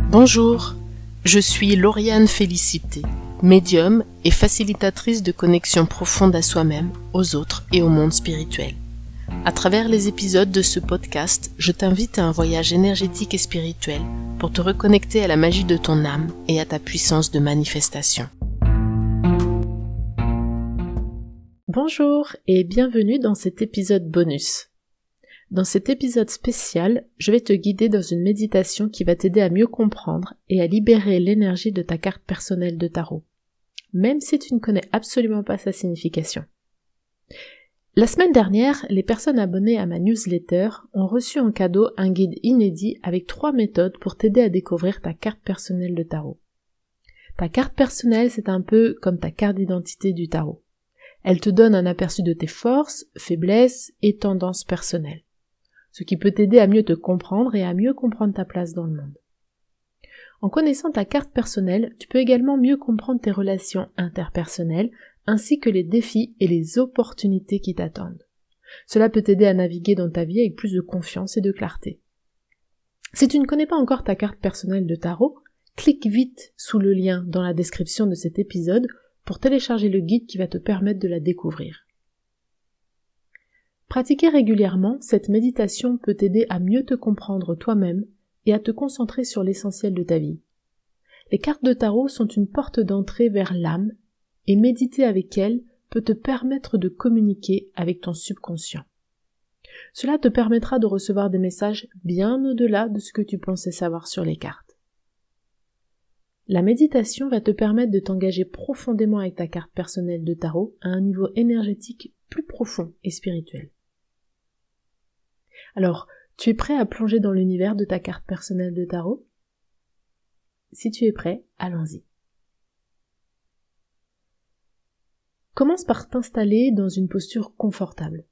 Bonjour, je suis Lauriane Félicité, médium et facilitatrice de connexion profonde à soi-même, aux autres et au monde spirituel. À travers les épisodes de ce podcast, je t'invite à un voyage énergétique et spirituel pour te reconnecter à la magie de ton âme et à ta puissance de manifestation. Bonjour et bienvenue dans cet épisode bonus. Dans cet épisode spécial, je vais te guider dans une méditation qui va t'aider à mieux comprendre et à libérer l'énergie de ta carte personnelle de tarot, même si tu ne connais absolument pas sa signification. La semaine dernière, les personnes abonnées à ma newsletter ont reçu en cadeau un guide inédit avec 3 méthodes pour t'aider à découvrir ta carte personnelle de tarot. Ta carte personnelle, c'est un peu comme ta carte d'identité du tarot. Elle te donne un aperçu de tes forces, faiblesses et tendances personnelles, ce qui peut t'aider à mieux te comprendre et à mieux comprendre ta place dans le monde. En connaissant ta carte personnelle, tu peux également mieux comprendre tes relations interpersonnelles, ainsi que les défis et les opportunités qui t'attendent. Cela peut t'aider à naviguer dans ta vie avec plus de confiance et de clarté. Si tu ne connais pas encore ta carte personnelle de tarot, clique vite sous le lien dans la description de cet épisode pour télécharger le guide qui va te permettre de la découvrir. Pratiquer régulièrement, cette méditation peut t'aider à mieux te comprendre toi-même et à te concentrer sur l'essentiel de ta vie. Les cartes de tarot sont une porte d'entrée vers l'âme et méditer avec elles peut te permettre de communiquer avec ton subconscient. Cela te permettra de recevoir des messages bien au-delà de ce que tu pensais savoir sur les cartes. La méditation va te permettre de t'engager profondément avec ta carte personnelle de tarot à un niveau énergétique plus profond et spirituel. Alors, tu es prêt à plonger dans l'univers de ta carte personnelle de tarot ? Si tu es prêt, allons-y. Commence par t'installer dans une posture confortable.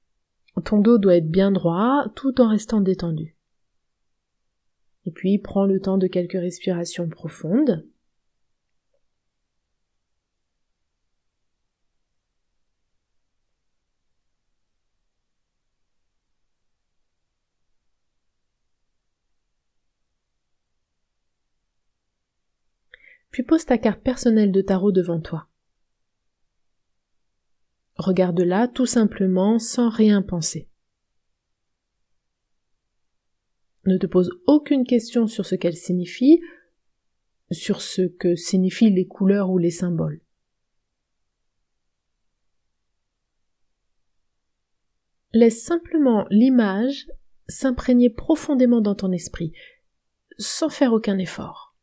Ton dos doit être bien droit, tout en restant détendu. Et puis, prends le temps de quelques respirations profondes. Puis pose ta carte personnelle de tarot devant toi. Regarde-la tout simplement sans rien penser. Ne te pose aucune question sur ce qu'elle signifie, sur ce que signifient les couleurs ou les symboles. Laisse simplement l'image s'imprégner profondément dans ton esprit, sans faire aucun effort.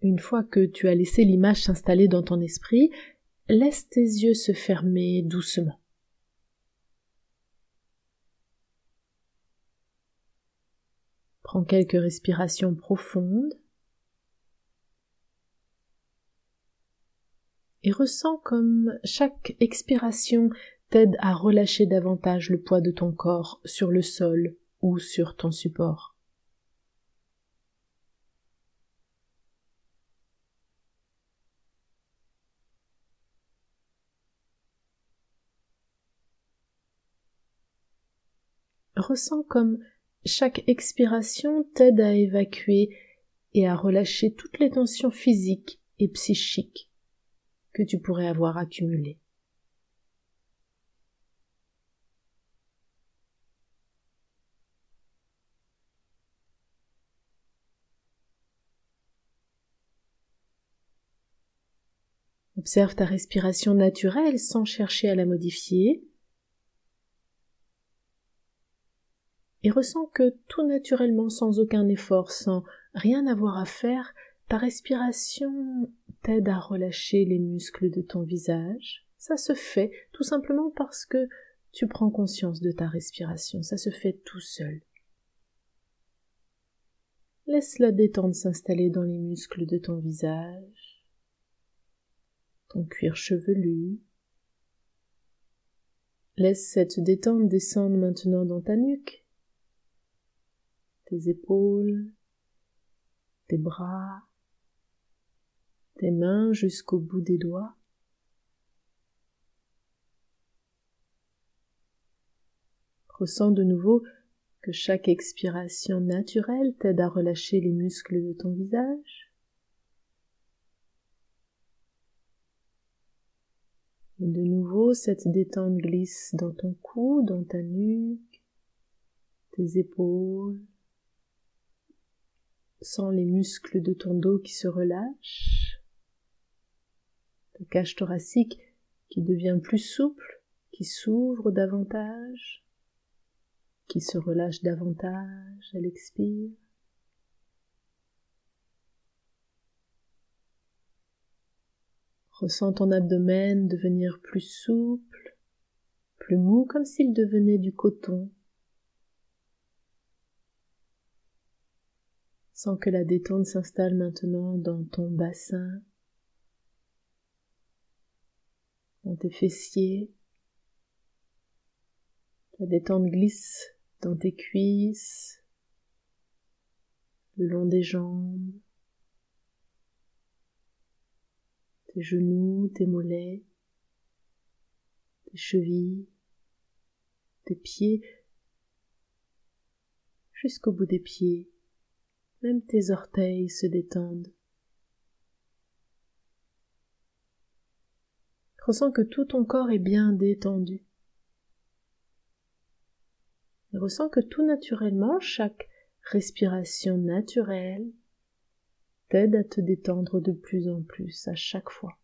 Une fois que tu as laissé l'image s'installer dans ton esprit, laisse tes yeux se fermer doucement. Prends quelques respirations profondes et ressens comme chaque expiration t'aide à relâcher davantage le poids de ton corps sur le sol ou sur ton support. Ressens comme chaque expiration t'aide à évacuer et à relâcher toutes les tensions physiques et psychiques que tu pourrais avoir accumulées. Observe ta respiration naturelle sans chercher à la modifier. Et ressens que tout naturellement, sans aucun effort, sans rien avoir à faire, ta respiration t'aide à relâcher les muscles de ton visage. Ça se fait tout simplement parce que tu prends conscience de ta respiration. Ça se fait tout seul. Laisse la détente s'installer dans les muscles de ton visage, ton cuir chevelu. Laisse cette détente descendre maintenant dans ta nuque, tes épaules, tes bras, tes mains jusqu'au bout des doigts. Ressens de nouveau que chaque expiration naturelle t'aide à relâcher les muscles de ton visage. Et de nouveau, cette détente glisse dans ton cou, dans ta nuque, tes épaules. Sens les muscles de ton dos qui se relâchent, ta cage thoracique qui devient plus souple, qui s'ouvre davantage, qui se relâche davantage à l'expire. Ressens ton abdomen devenir plus souple, plus mou, comme s'il devenait du coton. Sens que la détente s'installe maintenant dans ton bassin, dans tes fessiers. La détente glisse dans tes cuisses, le long des jambes, tes genoux, tes mollets, tes chevilles, tes pieds, jusqu'au bout des pieds. Même tes orteils se détendent. Ressens que tout ton corps est bien détendu. Et ressens que tout naturellement, chaque respiration naturelle t'aide à te détendre de plus en plus à chaque fois.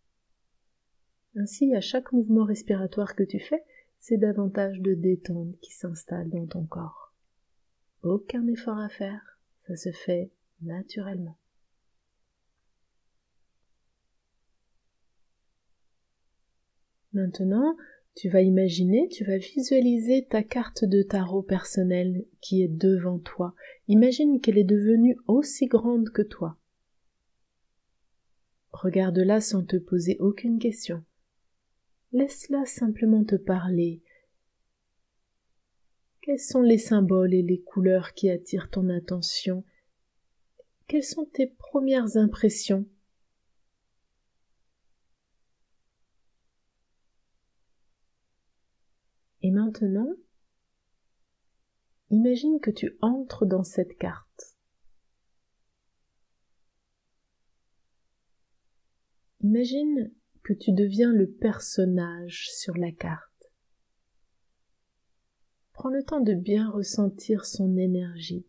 Ainsi, à chaque mouvement respiratoire que tu fais, c'est davantage de détente qui s'installe dans ton corps. Aucun effort à faire, ça se fait naturellement. Maintenant, tu vas imaginer, tu vas visualiser ta carte de tarot personnelle qui est devant toi. Imagine qu'elle est devenue aussi grande que toi. Regarde-la sans te poser aucune question. Laisse-la simplement te parler. Quels sont les symboles et les couleurs qui attirent ton attention? Quelles sont tes premières impressions? Et maintenant, imagine que tu entres dans cette carte. Imagine que tu deviens le personnage sur la carte. Prends le temps de bien ressentir son énergie.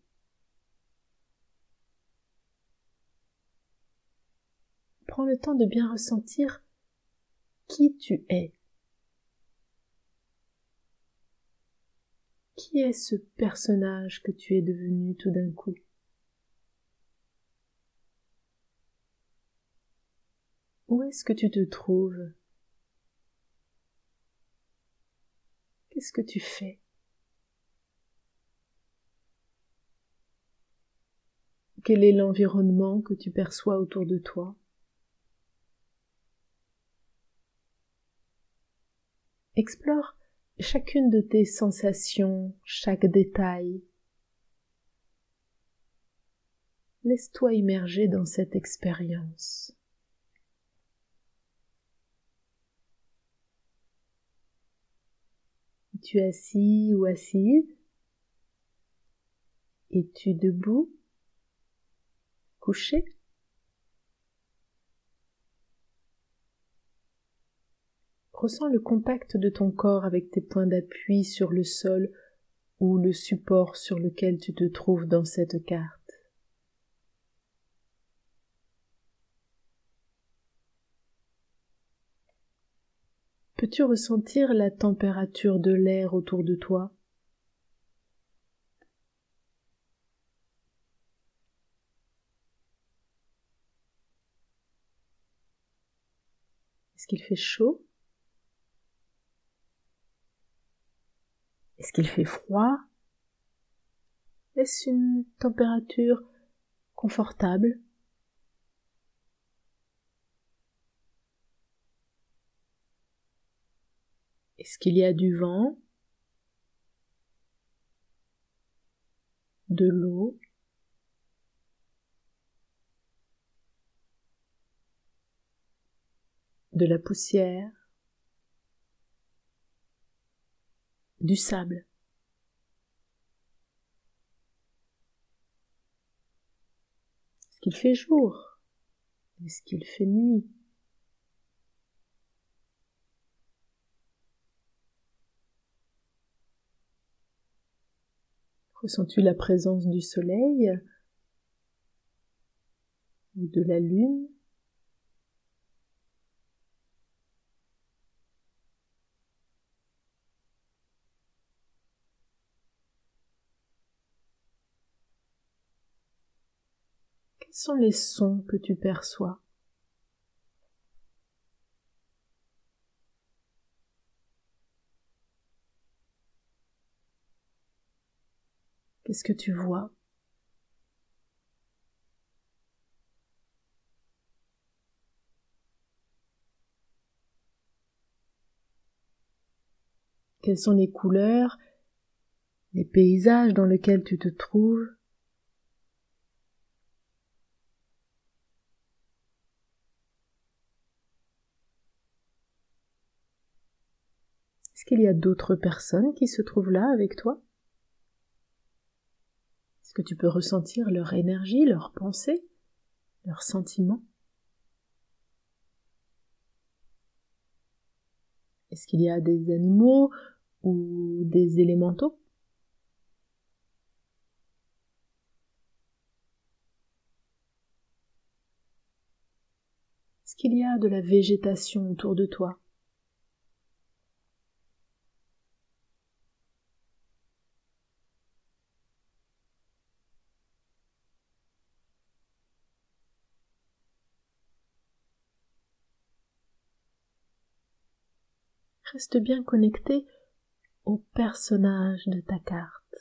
Prends le temps de bien ressentir qui tu es. Qui est ce personnage que tu es devenu tout d'un coup? Où est-ce que tu te trouves? Qu'est-ce que tu fais? Quel est l'environnement que tu perçois autour de toi? Explore chacune de tes sensations, chaque détail. Laisse-toi immerger dans cette expérience. Es-tu assis ou assise? Es-tu debout? Couché? Ressens le contact de ton corps avec tes points d'appui sur le sol ou le support sur lequel tu te trouves dans cette carte. Peux-tu ressentir la température de l'air autour de toi? Est-ce qu'il fait chaud? Est-ce qu'il fait froid? Est-ce une température confortable? Est-ce qu'il y a du vent? De l'eau? De la poussière? Du sable? Est-ce qu'il fait jour? Est-ce qu'il fait nuit? Ressens-tu la présence du soleil ou de la lune? Quels sont les sons que tu perçois? Qu'est-ce que tu vois? Quelles sont les couleurs, les paysages dans lesquels tu te trouves? Est-ce qu'il y a d'autres personnes qui se trouvent là avec toi? Est-ce que tu peux ressentir leur énergie, leurs pensées, leurs sentiments? Est-ce qu'il y a des animaux ou des élémentaux? Est-ce qu'il y a de la végétation autour de toi? Reste bien connecté au personnage de ta carte.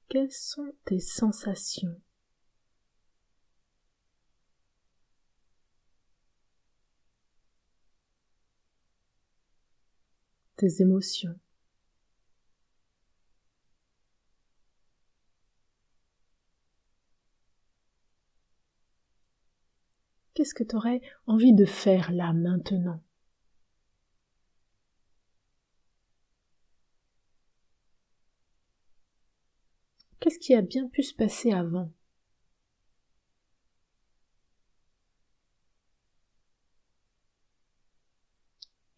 Quelles sont tes sensations? Tes émotions? Qu'est-ce que tu aurais envie de faire là, maintenant? Qu'est-ce qui a bien pu se passer avant?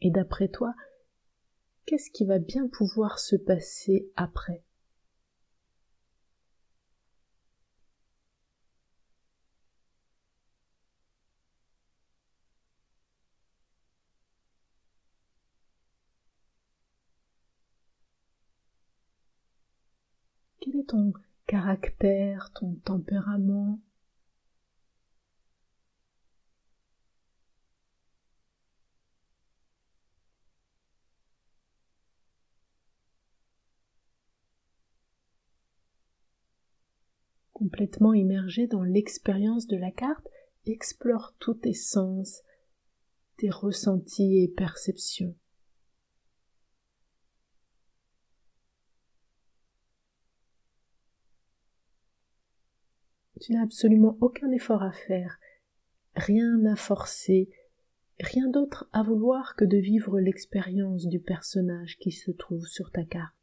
Et d'après toi, qu'est-ce qui va bien pouvoir se passer après? Quel est ton caractère, ton tempérament? Complètement immergé dans l'expérience de la carte, explore tous tes sens, tes ressentis et perceptions. Tu n'as absolument aucun effort à faire, rien à forcer, rien d'autre à vouloir que de vivre l'expérience du personnage qui se trouve sur ta carte.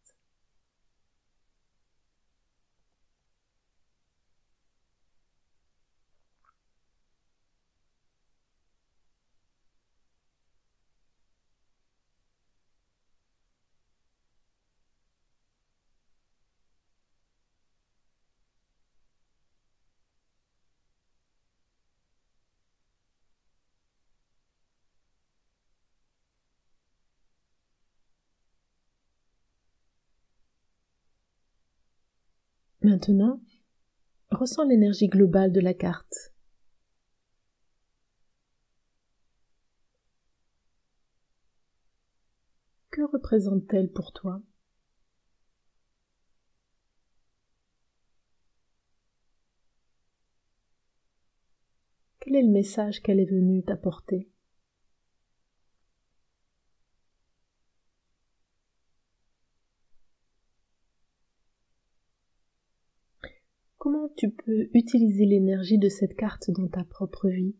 Maintenant, ressens l'énergie globale de la carte. Que représente-t-elle pour toi? Quel est le message qu'elle est venue t'apporter? Comment tu peux utiliser l'énergie de cette carte dans ta propre vie?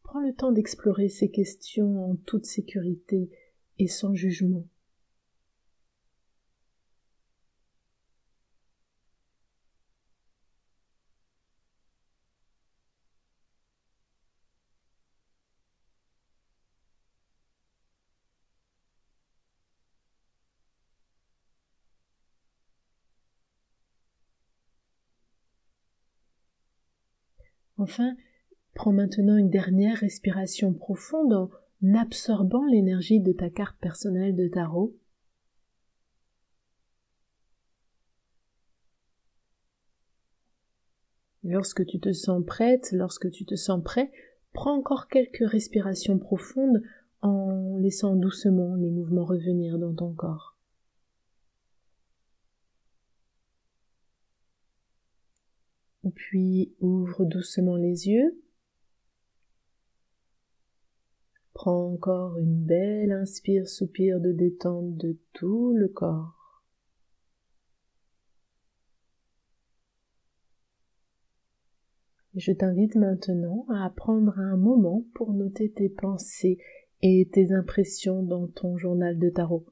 Prends le temps d'explorer ces questions en toute sécurité et sans jugement. Enfin, prends maintenant une dernière respiration profonde en absorbant l'énergie de ta carte personnelle de tarot. Lorsque tu te sens prête, lorsque tu te sens prêt, prends encore quelques respirations profondes en laissant doucement les mouvements revenir dans ton corps. Puis ouvre doucement les yeux. Prends encore une belle inspire-soupir de détente de tout le corps. Je t'invite maintenant à prendre un moment pour noter tes pensées et tes impressions dans ton journal de tarot.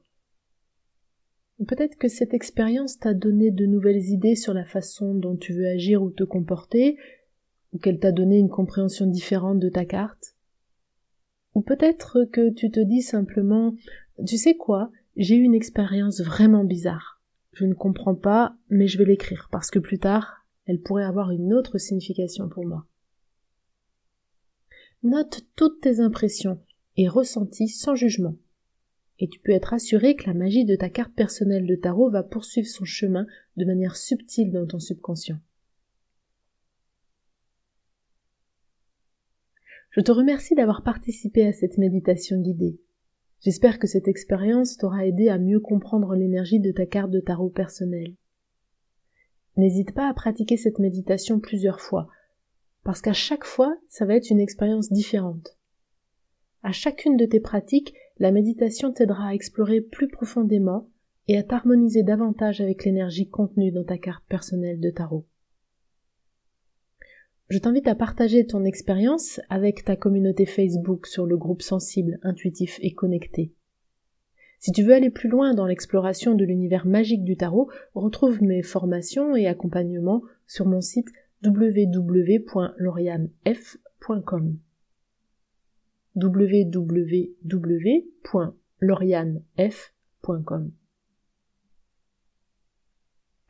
Peut-être que cette expérience t'a donné de nouvelles idées sur la façon dont tu veux agir ou te comporter, ou qu'elle t'a donné une compréhension différente de ta carte. Ou peut-être que tu te dis simplement « Tu sais quoi, j'ai eu une expérience vraiment bizarre. Je ne comprends pas, mais je vais l'écrire parce que plus tard, elle pourrait avoir une autre signification pour moi. » Note toutes tes impressions et ressentis sans jugement. Et tu peux être assuré que la magie de ta carte personnelle de tarot va poursuivre son chemin de manière subtile dans ton subconscient. Je te remercie d'avoir participé à cette méditation guidée. J'espère que cette expérience t'aura aidé à mieux comprendre l'énergie de ta carte de tarot personnelle. N'hésite pas à pratiquer cette méditation plusieurs fois, parce qu'à chaque fois, ça va être une expérience différente. À chacune de tes pratiques, la méditation t'aidera à explorer plus profondément et à t'harmoniser davantage avec l'énergie contenue dans ta carte personnelle de tarot. Je t'invite à partager ton expérience avec ta communauté Facebook sur le groupe sensible, intuitif et connecté. Si tu veux aller plus loin dans l'exploration de l'univers magique du tarot, retrouve mes formations et accompagnements sur mon site www.laurianef.com. www.laurianef.com.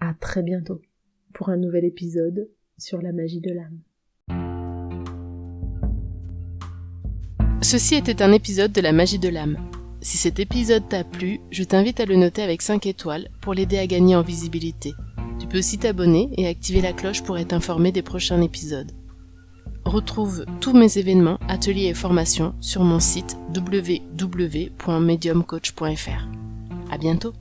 À très bientôt pour un nouvel épisode sur la magie de l'âme. Ceci était un épisode de la magie de l'âme. Si cet épisode t'a plu, je t'invite à le noter avec 5 étoiles pour l'aider à gagner en visibilité. Tu peux aussi t'abonner et activer la cloche pour être informé des prochains épisodes. Retrouve tous mes événements, ateliers et formations sur mon site www.mediumcoach.fr. À bientôt!